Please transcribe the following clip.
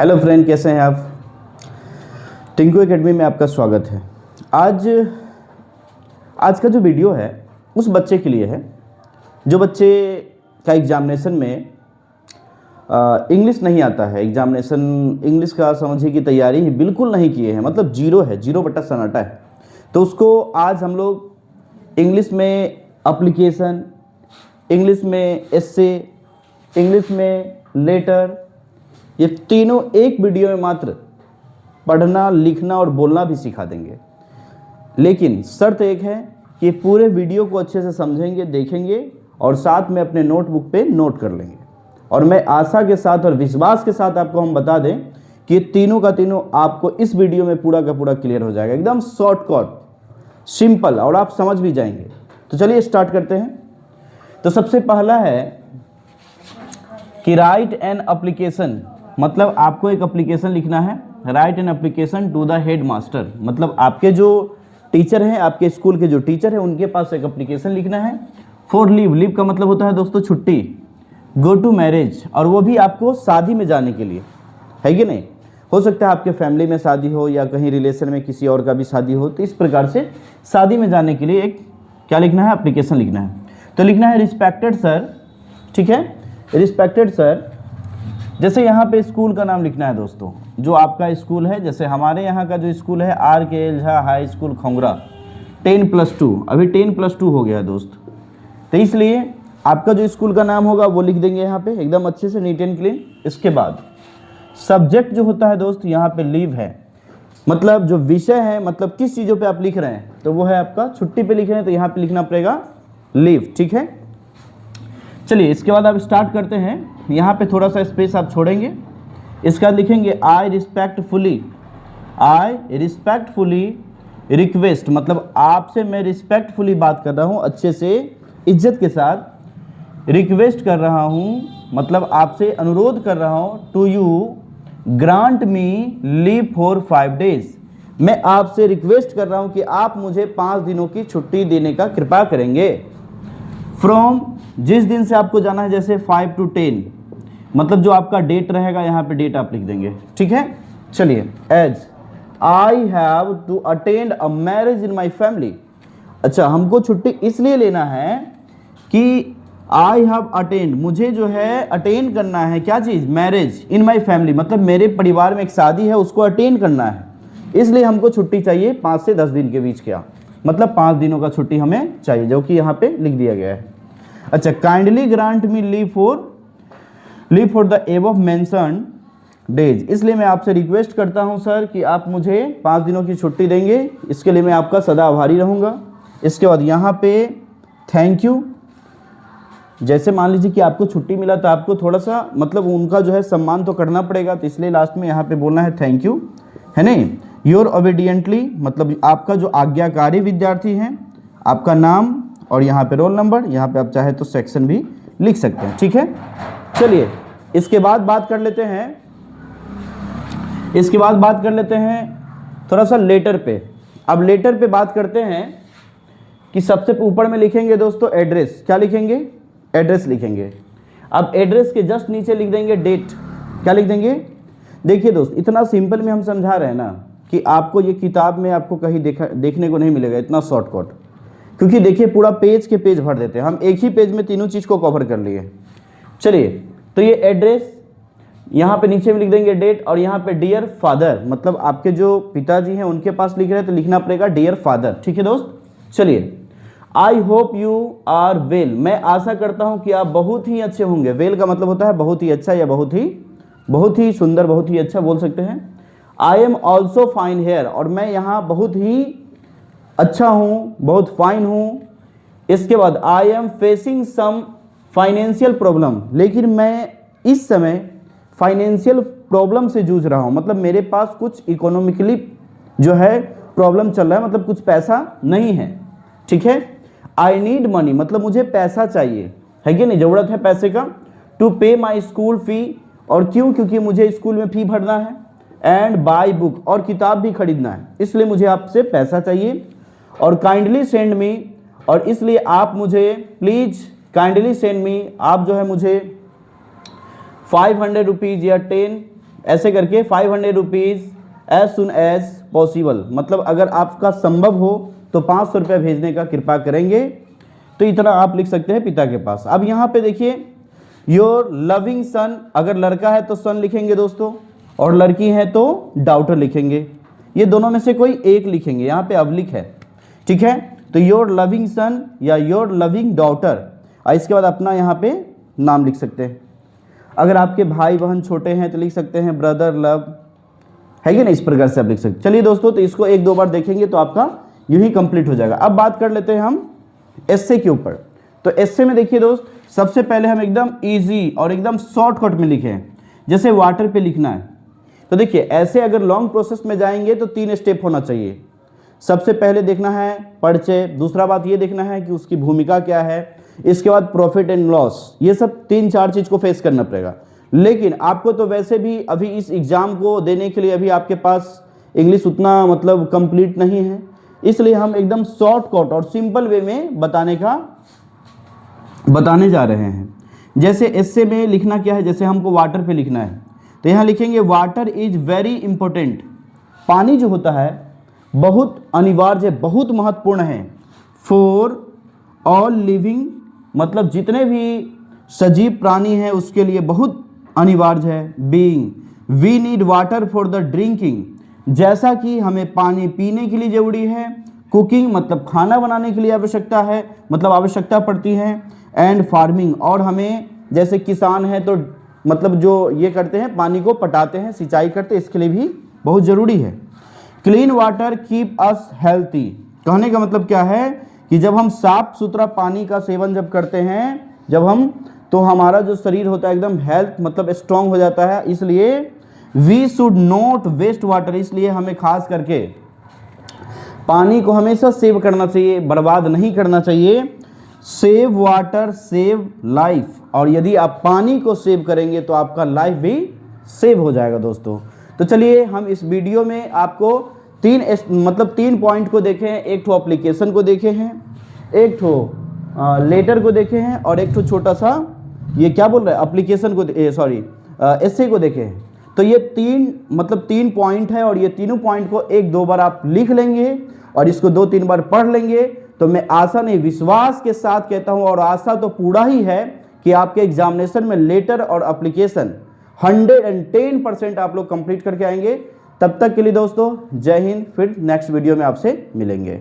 Hello friend, कैसे हैं आप। टिंकू एकेडमी में आपका स्वागत है। आज का जो वीडियो है उस बच्चे के लिए है जो बच्चे का एग्जामिनेशन में इंग्लिश नहीं आता है। एग्जामिनेशन इंग्लिश का समझिए कि तैयारी ही बिल्कुल नहीं किए हैं, मतलब जीरो है, 0/सन्नाटा है। तो उसको आज हम लोग इंग्लिश में एप्लीकेशन, इंग्लिश में एस्से, इंग्लिश में लेटर, ये तीनों एक वीडियो में मात्र पढ़ना, लिखना और बोलना भी सिखा देंगे। लेकिन शर्त एक है कि पूरे वीडियो को अच्छे से समझेंगे, देखेंगे और साथ में अपने नोटबुक पे नोट कर लेंगे। और मैं आशा के साथ और विश्वास के साथ आपको हम बता दें कि ये तीनों का तीनों आपको इस वीडियो में पूरा का पूरा क्लियर हो जाएगा, एकदम शॉर्टकट, सिंपल, और आप समझ भी जाएंगे। तो चलिए स्टार्ट करते हैं। तो सबसे पहला है कि राइट एन एप्लीकेशन, मतलब आपको एक एप्लीकेशन लिखना है। Write an application to the headmaster, मतलब आपके जो टीचर हैं, आपके स्कूल के जो टीचर हैं, उनके पास एक एप्लीकेशन लिखना है। फॉर लीव, लीव का मतलब होता है दोस्तों छुट्टी। गो टू मैरिज, और वो भी आपको शादी में जाने के लिए, है कि नहीं। हो सकता है आपके फैमिली में शादी हो या कहीं रिलेशन में किसी और का भी शादी हो, तो इस प्रकार से शादी में जाने के लिए एक क्या लिखना है, एप्लीकेशन लिखना है। तो लिखना है रिस्पेक्टेड सर, ठीक है, रिस्पेक्टेड सर। जैसे यहाँ पे स्कूल का नाम लिखना है दोस्तों, जो आपका स्कूल है। जैसे हमारे यहाँ का जो स्कूल है RK एल्झा हाई स्कूल खोंगरा, 10+2, अभी 10+2 हो गया है दोस्त। तो इसलिए आपका जो स्कूल का नाम होगा वो लिख देंगे यहाँ पे एकदम अच्छे से, नीट एंड क्लीन। इसके बाद सब्जेक्ट जो होता है दोस्त, यहाँ पे लीव है, मतलब जो विषय है, मतलब किस चीज़ों पे आप लिख रहे हैं, तो वो है आपका छुट्टी पे लिख रहे हैं, तो यहाँ पे लिखना पड़ेगा लीव, ठीक है। चलिए इसके बाद आप स्टार्ट करते हैं। यहाँ पे थोड़ा सा स्पेस आप छोड़ेंगे, इसके बाद लिखेंगे आई रिस्पेक्टफुली रिक्वेस्ट, मतलब आपसे मैं रिस्पेक्टफुली बात कर रहा हूँ, अच्छे से इज्जत के साथ रिक्वेस्ट कर रहा हूँ, मतलब आपसे अनुरोध कर रहा हूँ। To you grant me leave for 5 days, मैं आपसे रिक्वेस्ट कर रहा हूँ कि आप मुझे 5 दिनों की छुट्टी देने का कृपा करेंगे। फ्रॉम, जिस दिन से आपको जाना है, जैसे 5 to 10, मतलब जो आपका डेट रहेगा, यहाँ पे डेट आप लिख देंगे, ठीक है। चलिए, as I have to attend a marriage in my family. अच्छा, हमको छुट्टी इसलिए लेना है कि आई हैव अटेंड, मुझे जो है अटेंड करना है, क्या चीज़, मैरिज इन माई फैमिली, मतलब मेरे परिवार में एक शादी है, उसको अटेंड करना है, इसलिए हमको छुट्टी चाहिए 5 से 10 दिन के बीच, क्या मतलब 5 दिनों का छुट्टी हमें चाहिए, जो कि यहाँ पे लिख दिया गया है। अच्छा, kindly grant me leave for the above mentioned days, इसलिए मैं आपसे रिक्वेस्ट करता हूं सर कि आप मुझे 5 दिनों की छुट्टी देंगे, इसके लिए मैं आपका सदा आभारी रहूंगा। इसके बाद यहाँ पे थैंक यू, जैसे मान लीजिए कि आपको छुट्टी मिला तो आपको थोड़ा सा मतलब उनका जो है सम्मान तो करना पड़ेगा, तो इसलिए लास्ट में यहाँ पे बोलना है थैंक यू, है नहीं। योर ओबीडियंटली, मतलब आपका जो आज्ञाकारी विद्यार्थी हैं, आपका नाम और यहाँ पे रोल नंबर, यहाँ पे आप चाहे तो सेक्शन भी लिख सकते हैं, ठीक है। चलिए इसके बाद बात कर लेते हैं, थोड़ा सा लेटर पे। अब लेटर पे बात करते हैं कि सबसे ऊपर में लिखेंगे दोस्तों एड्रेस, क्या लिखेंगे, एड्रेस लिखेंगे। अब एड्रेस के जस्ट नीचे लिख देंगे डेट, क्या लिख देंगे। देखिए दोस्त, इतना सिंपल में हम समझा रहे हैं ना कि आपको ये किताब में आपको कहीं देखने को नहीं मिलेगा इतना शॉर्टकट, क्योंकि देखिए पूरा पेज के पेज भर देते हैं हम, एक ही पेज में तीनों चीज़ को कवर कर लिए। चलिए, तो ये एड्रेस, यहाँ पे नीचे में लिख देंगे डेट, और यहाँ पे डियर फादर, मतलब आपके जो पिताजी हैं उनके पास लिख रहे हैं तो लिखना पड़ेगा डियर फादर, ठीक है दोस्त। चलिए, I hope you are well, मैं आशा करता हूँ कि आप बहुत ही अच्छे होंगे। वेल का मतलब होता है बहुत ही अच्छा या बहुत ही सुंदर, बहुत ही अच्छा बोल सकते हैं। I am also fine here, और मैं यहाँ बहुत ही अच्छा हूँ, बहुत फाइन हूँ। इसके बाद I am facing some financial problem, लेकिन मैं इस समय फाइनेंशियल प्रॉब्लम से जूझ रहा हूँ, मतलब मेरे पास कुछ इकोनॉमिकली जो है प्रॉब्लम चल रहा है, मतलब कुछ पैसा नहीं है, ठीक है। आई नीड मनी, मतलब मुझे पैसा चाहिए, है कि नहीं, ज़रूरत है पैसे का। टू पे माई स्कूल फी, और क्यों, क्योंकि मुझे स्कूल में फ़ी भरना है। एंड बाई बुक, और किताब भी खरीदना है, इसलिए मुझे आपसे पैसा चाहिए। और काइंडली सेंड मी, और इसलिए आप मुझे प्लीज़ काइंडली सेंड मी, आप जो है मुझे 500 रुपीज़ या 10 ऐसे करके 500 rupees as soon as possible, मतलब अगर आपका संभव हो तो 500 रुपये भेजने का कृपा करेंगे। तो इतना आप लिख सकते हैं पिता के पास। अब यहाँ पे देखिए योर लविंग सन, अगर लड़का है तो सन लिखेंगे दोस्तों, और लड़की है तो डॉटर लिखेंगे। ये दोनों में से कोई एक लिखेंगे, यहाँ पे अवलिक है, ठीक है। तो योर लविंग सन या योर लविंग डॉटर, और इसके बाद अपना यहाँ पे नाम लिख सकते हैं। अगर आपके भाई बहन छोटे हैं तो लिख सकते हैं ब्रदर लव, है कि ना, इस प्रकार से आप लिख सकते हैं। चलिए दोस्तों, तो इसको एक दो बार देखेंगे तो आपका यूं ही कंप्लीट हो जाएगा। अब बात कर लेते हैं हम एस्से के ऊपर। तो एस्से में देखिए दोस्त, सबसे पहले हम एकदम इजी और एकदम शॉर्टकट में लिखें। जैसे वाटर पे लिखना है तो देखिए ऐसे अगर लॉन्ग प्रोसेस में जाएंगे तो 3 स्टेप होना चाहिए। सबसे पहले देखना है परिचय, दूसरा बात ये देखना है कि उसकी भूमिका क्या है, इसके बाद प्रॉफिट एंड लॉस, ये सब 3-4 चीज़ को फेस करना पड़ेगा। लेकिन आपको तो वैसे भी अभी इस एग्ज़ाम को देने के लिए अभी आपके पास इंग्लिश उतना मतलब कंप्लीट नहीं है, इसलिए हम एकदम शॉर्टकट और सिंपल वे में बताने जा रहे हैं। जैसे एस्से में लिखना क्या है, जैसे हमको वाटर पे लिखना है तो यहाँ लिखेंगे वाटर इज वेरी इंपॉर्टेंट। पानी जो होता है बहुत अनिवार्य है, बहुत महत्वपूर्ण है। फॉर ऑल लिविंग, मतलब जितने भी सजीव प्राणी हैं उसके लिए बहुत अनिवार्य है। Being, we need water for the drinking, जैसा कि हमें पानी पीने के लिए जरूरी है। कुकिंग, मतलब खाना बनाने के लिए आवश्यकता है, मतलब आवश्यकता पड़ती है। एंड फार्मिंग, और हमें जैसे किसान हैं तो मतलब जो ये करते हैं पानी को पटाते हैं, सिंचाई करते हैं, इसके लिए भी बहुत ज़रूरी है। Clean water keep us healthy, कहने का मतलब क्या है कि जब हम साफ सुथरा पानी का सेवन जब करते हैं तो हमारा जो शरीर होता है एकदम हेल्थ मतलब स्ट्रांग हो जाता है। इसलिए we should not waste water, इसलिए हमें खास करके पानी को हमेशा सेव करना चाहिए, बर्बाद नहीं करना चाहिए। सेव वाटर सेव लाइफ, और यदि आप पानी को सेव करेंगे तो आपका लाइफ भी सेव हो जाएगा दोस्तों। तो चलिए हम इस वीडियो में आपको 3 पॉइंट को देखे हैं। एक ठो एप्लीकेशन को देखे हैं, एक ठो लेटर को देखे हैं, और एक ठो छोटा सा ये क्या बोल रहा है एप्लीकेशन को एस्से को देखे हैं। तो ये 3 पॉइंट है, और ये तीनों पॉइंट को 1-2 बार आप लिख लेंगे और इसको 2-3 बार पढ़ लेंगे तो मैं आशा नहीं विश्वास के साथ कहता हूं, और आशा तो पूरा ही है कि आपके एग्जामिनेशन में लेटर और एप्लीकेशन 110% आप लोग कंप्लीट करके आएंगे। तब तक के लिए दोस्तों जय हिंद, फिर नेक्स्ट वीडियो में आपसे मिलेंगे।